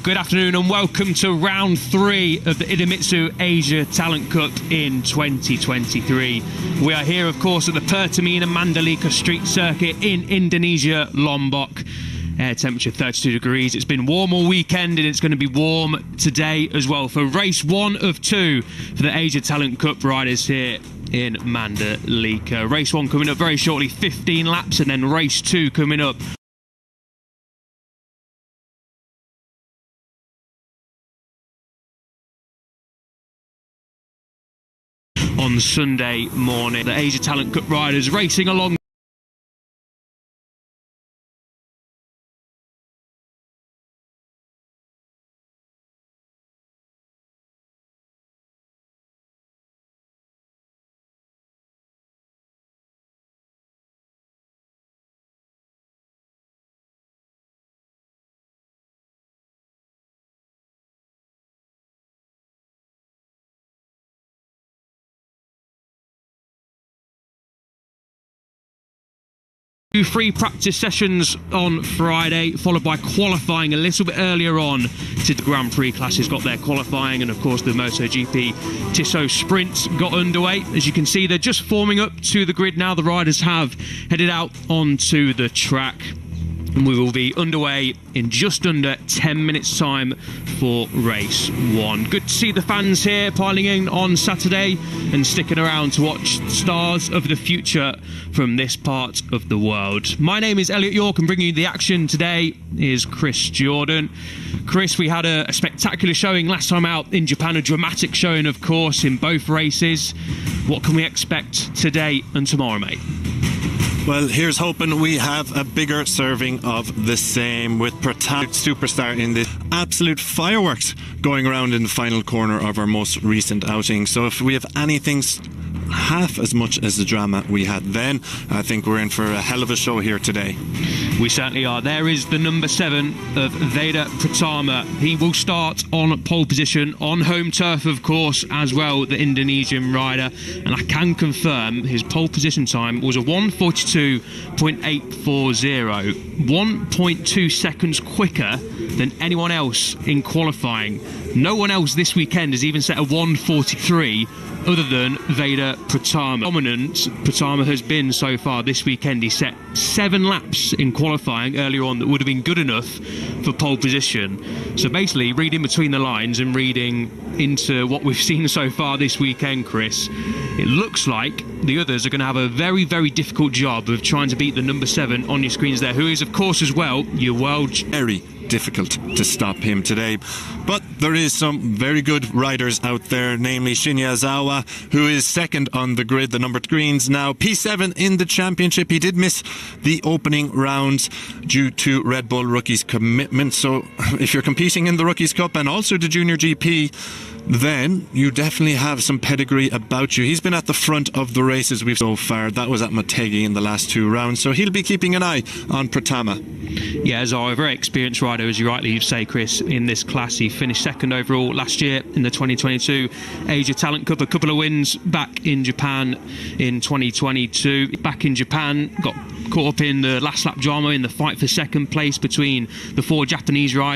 Good afternoon and welcome to round 3 of the Idemitsu Asia Talent Cup in 2023. We are here, of course, at the Pratama and Mandalika street circuit in Indonesia, Lombok. Air temperature 32 degrees. It's been warm all weekend and it's going to be warm today as well for race 1 of 2 for the Asia Talent Cup riders here in Mandalika. Race 1 coming up very shortly, 15 laps, and then race 2 coming up on Sunday morning. The Asia Talent Cup riders racing along free practice sessions on Friday, followed by qualifying a little bit earlier on to the Grand Prix classes. Got their qualifying, and of course the MotoGP Tissot Sprint got underway. As you can see, they're just forming up to the grid now. The riders have headed out onto the track, and we will be underway in just under 10 minutes time for race 1. Good to see the fans here piling in on Saturday and sticking around to watch stars of the future from this part of the world. My name is Elliot York, and bringing you the action today is Chris Jordan. Chris, we had a spectacular showing last time out in Japan, a dramatic showing of course in both races. What can we expect today and tomorrow, mate? Well, here's hoping we have a bigger serving of the same, with pratama superstar in this absolute fireworks going around in the final corner of our most recent outing. So if we have anything half as much as the drama we had then, I think we're in for a hell of a show here today. We certainly are. There is the number 7 of Vega Pratama. He will start on pole position on home turf, of course, as well, the Indonesian rider. And I can confirm his pole position time was a 1:42.840, 1.2 seconds quicker than anyone else in qualifying. No one else this weekend has even set a 1:43 other than Vega Pratama. Dominant Pratama has been so far this weekend. He set 7 laps in qualifying earlier on that would have been good enough for pole position. So basically, reading between the lines and reading into what we've seen so far this weekend, Chris, it looks like the others are going to have a very, very difficult job of trying to beat the number 7 on your screens there, who is, of course, as well, your world... Very difficult to stop him today, but there is some very good riders out there, namely Shinya Zawa, who is second on the grid, the numbered greens now, P7 in the championship. He did miss the opening rounds due to Red Bull Rookies commitment, so if you're competing in the Rookies Cup and also the Junior GP, then you definitely have some pedigree about you. He's been at the front of the races we've so far. That was at Motegi in the last 2 rounds, so he'll be keeping an eye on Pratama. Yeah, Zara, a very experienced rider, as you rightly say, Chris, in this class. He finished second overall last year in the 2022 Asia Talent Cup. A couple of wins back in Japan in 2022. Back in Japan, got caught up in the last lap drama in the fight for second place between the 4 Japanese riders.